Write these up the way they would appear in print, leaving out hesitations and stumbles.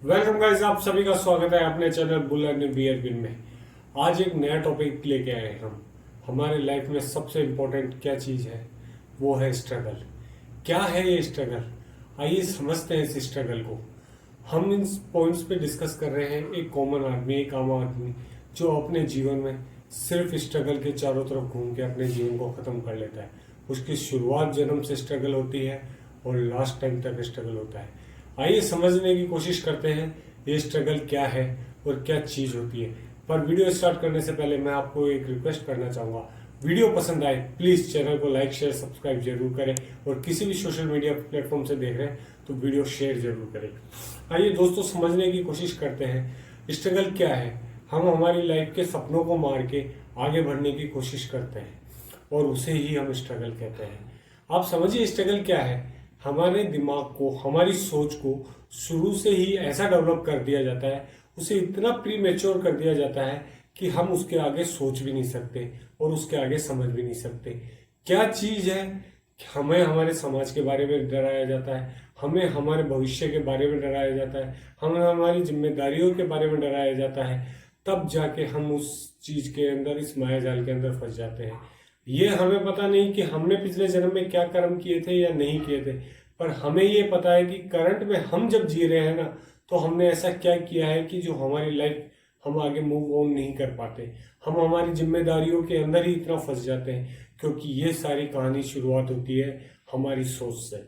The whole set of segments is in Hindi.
वेलकम गाइस, आप सभी का स्वागत है अपने चैनल बुल एंड बियर बिन में। आज एक नया टॉपिक लेके आए हैं हम। हमारे लाइफ में सबसे इम्पोर्टेंट क्या चीज़ है, वो है स्ट्रगल। क्या है ये स्ट्रगल? आइए समझते हैं इस स्ट्रगल को। हम इन पॉइंट्स पे डिस्कस कर रहे हैं एक कॉमन आदमी, एक आम आदमी जो अपने जीवन में सिर्फ स्ट्रगल के चारों तरफ घूम के अपने जीवन को ख़त्म कर लेता है। उसकी शुरुआत जन्म से स्ट्रगल होती है और लास्ट टाइम तक स्ट्रगल होता है। आइए समझने की कोशिश करते हैं ये स्ट्रगल क्या है और क्या चीज़ होती है। पर वीडियो स्टार्ट करने से पहले मैं आपको एक रिक्वेस्ट करना चाहूँगा। वीडियो पसंद आए प्लीज़ चैनल को लाइक शेयर सब्सक्राइब जरूर करें, और किसी भी सोशल मीडिया प्लेटफॉर्म से देख रहे हैं तो वीडियो शेयर जरूर करें। आइए दोस्तों समझने की कोशिश करते हैं स्ट्रगल क्या है। हम हमारी लाइफ के सपनों को मार के आगे बढ़ने की कोशिश करते हैं और उसे ही हम स्ट्रगल कहते हैं। आप समझिए स्ट्रगल क्या है। हमारे दिमाग को, हमारी सोच को शुरू से ही ऐसा डेवलप कर दिया जाता है, उसे इतना प्री मेच्योर कर दिया जाता है कि हम उसके आगे सोच भी नहीं सकते और उसके आगे समझ भी नहीं सकते। क्या चीज़ है? हमें हमारे समाज के बारे में डराया जाता है, हमें हमारे भविष्य के बारे में डराया जाता है, हमें हमारी जिम्मेदारियों के बारे में डराया जाता है। तब जाके हम उस चीज़ के अंदर, इस मायाजाल के अंदर फंस जाते हैं। ये हमें पता नहीं कि हमने पिछले जन्म में क्या कर्म किए थे या नहीं किए थे, पर हमें ये पता है कि करंट में हम जब जी रहे हैं ना, तो हमने ऐसा क्या किया है कि जो हमारी लाइफ हम आगे मूव ऑन नहीं कर पाते। हम हमारी जिम्मेदारियों के अंदर ही इतना फंस जाते हैं, क्योंकि ये सारी कहानी शुरुआत होती है हमारी सोच से।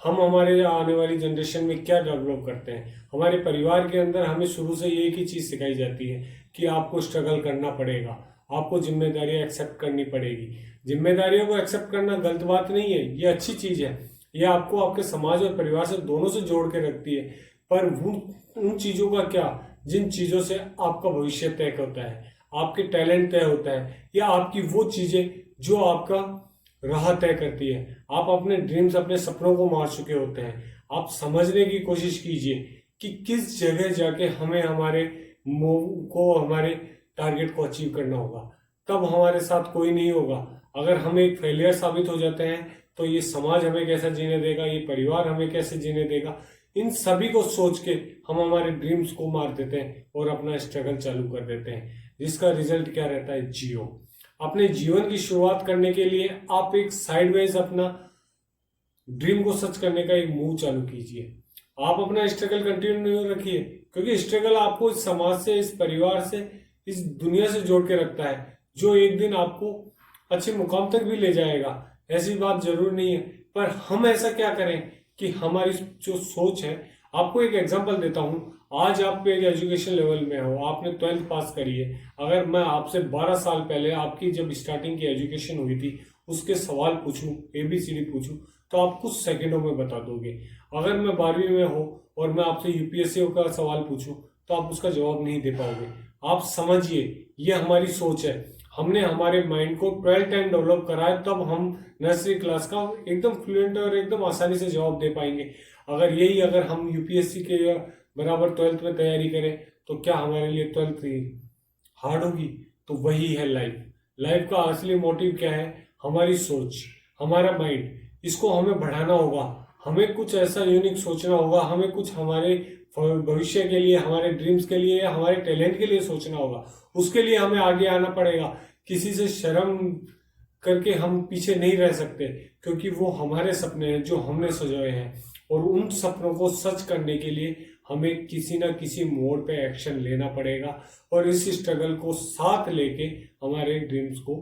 हम हमारे आने वाली जनरेशन में क्या डेवलप करते हैं। हमारे परिवार के अंदर हमें शुरू से एक ही चीज़ सिखाई जाती है कि आपको स्ट्रगल करना पड़ेगा, आपको जिम्मेदारियां एक्सेप्ट करनी पड़ेगी। जिम्मेदारियों को एक्सेप्ट करना गलत बात नहीं है, ये अच्छी चीज़ है। ये आपको आपके समाज और परिवार से दोनों से जोड़ के रखती है। पर उन चीज़ों का क्या, जिन चीज़ों से आपका भविष्य तय होता है, आपके टैलेंट तय होता है, या आपकी वो चीज़ें जो आपका राह तय करती है। आप अपने ड्रीम्स, अपने सपनों को मार चुके होते हैं। आप समझने की कोशिश कीजिए कि किस जगह जाके हमें हमारे मूव को, हमारे टारगेट को अचीव करना होगा। तब हमारे साथ कोई नहीं होगा। अगर हम एक फेलियर साबित हो जाते हैं तो ये समाज हमें कैसा जीने देगा, ये परिवार हमें कैसे जीने देगा। इन सभी को सोच के हम हमारे ड्रीम्स को मार देते हैं और अपना स्ट्रगल चालू कर देते हैं, जिसका रिजल्ट क्या रहता है? जियो। अपने जीवन की शुरुआत करने के लिए आप एक साइडवेज अपना ड्रीम को सच करने का एक मूव चालू कीजिए। आप अपना स्ट्रगल कंटिन्यू रखिए, क्योंकि स्ट्रगल आपको इस समाज से, इस परिवार से, इस दुनिया से जोड़ के रखता है, जो एक दिन आपको अच्छे मुकाम तक भी ले जाएगा। ऐसी बात जरूर नहीं है, पर हम ऐसा क्या करें कि हमारी जो सोच है। आपको एक एग्जांपल देता हूं। आज आप एक एजुकेशन लेवल में हो, आपने 12th पास करी है। अगर मैं आपसे 12 साल पहले आपकी जब स्टार्टिंग की एजुकेशन हुई थी उसके सवाल पूछूं, ABCD पूछूं, तो आप कुछ सेकंडों में बता दोगे। अगर मैं 12वीं में हो और मैं आपसे UPSC का सवाल पूछूं तो आप उसका जवाब नहीं दे पाओगे। आप समझिए, ये हमारी सोच है। हमने हमारे माइंड को 12 टाइम डेवलप करा है, तब हम नर्सरी क्लास का एकदम फ्लुएंट और एकदम आसानी से जवाब दे पाएंगे। अगर हम UPSC के बराबर 12th में तैयारी करें तो क्या हमारे लिए 12th हार्ड होगी? तो वही है लाइफ। लाइफ का असली मोटिव क्या है? हमारी सोच, हमारा माइंड। इसको हमें बढ़ाना होगा। हमें कुछ ऐसा यूनिक सोचना होगा। हमें कुछ हमारे भविष्य के लिए, हमारे ड्रीम्स के लिए, हमारे टैलेंट के लिए सोचना होगा। उसके लिए हमें आगे आना पड़ेगा। किसी से शर्म करके हम पीछे नहीं रह सकते, क्योंकि वो हमारे सपने हैं जो हमने सजाए हैं, और उन सपनों को सच करने के लिए हमें किसी ना किसी मोड़ पे एक्शन लेना पड़ेगा, और इस स्ट्रगल को साथ लेके हमारे ड्रीम्स को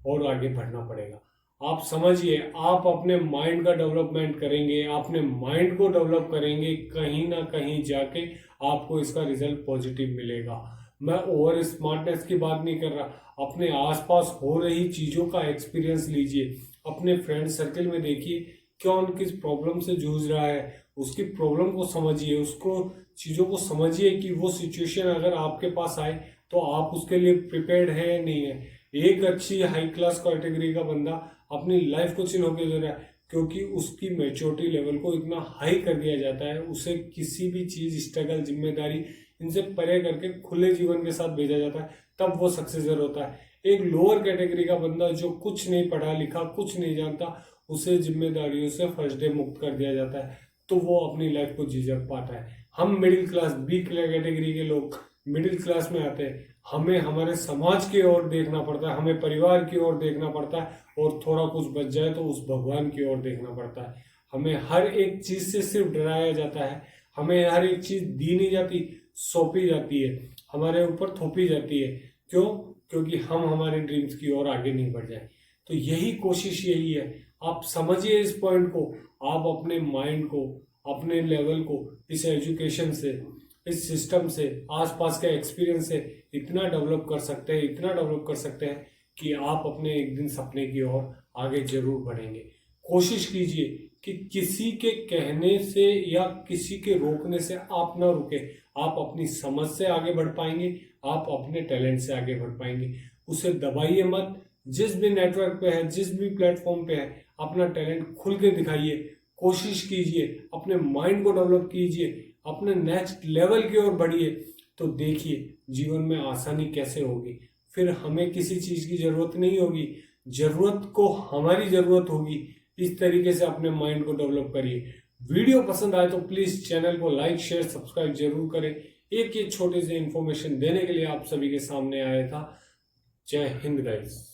और आगे बढ़ना पड़ेगा। आप समझिए, आप अपने माइंड का डेवलपमेंट करेंगे, अपने माइंड को डेवलप करेंगे, कहीं ना कहीं जाके आपको इसका रिजल्ट पॉजिटिव मिलेगा। मैं ओवर स्मार्टनेस की बात नहीं कर रहा। अपने आसपास हो रही चीजों का एक्सपीरियंस लीजिए। अपने फ्रेंड सर्कल में देखिए कौन किस प्रॉब्लम से जूझ रहा है, उसकी प्रॉब्लम को समझिए, उसको चीजों को समझिए कि वो सिचुएशन अगर आपके पास आए तो आप उसके लिए प्रिपेयर्ड है या नहीं है। एक अच्छी हाई क्लास कैटेगरी का बंदा अपनी लाइफ को चिल होकर दे रहा है, क्योंकि उसकी मेच्योरिटी लेवल को इतना हाई कर दिया जाता है, उसे किसी भी चीज, स्ट्रगल, जिम्मेदारी इनसे परे करके खुले जीवन के साथ भेजा जाता है, तब वो सक्सेसर होता है। एक लोअर कैटेगरी का बंदा जो कुछ नहीं पढ़ा लिखा, कुछ नहीं जानता, उसे जिम्मेदारियों से फर्स्ट डे मुक्त कर दिया जाता है, तो वो अपनी लाइफ को जी पाता है। हम मिडिल क्लास, बी कैटेगरी के लोग मिडिल क्लास में आते हैं, हमें हमारे समाज की ओर देखना पड़ता है, हमें परिवार की ओर देखना पड़ता है, और थोड़ा कुछ बच जाए तो उस भगवान की ओर देखना पड़ता है। हमें हर एक चीज से सिर्फ डराया जाता है, हमें हर एक चीज दी नहीं जाती, सौंपी जाती है, हमारे ऊपर थोपी जाती है। क्यों? क्योंकि हम हमारे ड्रीम्स की ओर आगे नहीं बढ़ जाए। तो यही कोशिश यही है, आप समझिए इस पॉइंट को। आप अपने माइंड को, अपने लेवल को इस एजुकेशन से, इस सिस्टम से, आसपास के एक्सपीरियंस से इतना डेवलप कर सकते हैं, इतना डेवलप कर सकते हैं कि आप अपने एक दिन सपने की ओर आगे जरूर बढ़ेंगे। कोशिश कीजिए कि किसी के कहने से या किसी के रोकने से आप ना रुके। आप अपनी समझ से आगे बढ़ पाएंगे, आप अपने टैलेंट से आगे बढ़ पाएंगे। उसे दबाइए मत। जिस भी नेटवर्क पे है, जिस भी प्लेटफॉर्म पे है, अपना टैलेंट खुल के दिखाइए, कोशिश कीजिए, अपने माइंड को डेवलप कीजिए, अपने नेक्स्ट लेवल की ओर बढ़िए। तो देखिए जीवन में आसानी कैसे होगी। फिर हमें किसी चीज की जरूरत नहीं होगी, जरूरत को हमारी जरूरत होगी। इस तरीके से अपने माइंड को डेवलप करिए। वीडियो पसंद आए तो प्लीज चैनल को लाइक, शेयर, सब्सक्राइब जरूर करें। एक ये छोटे से इंफॉर्मेशन देने के लिए आप सभी के सामने आया था। जय हिंद गाइस।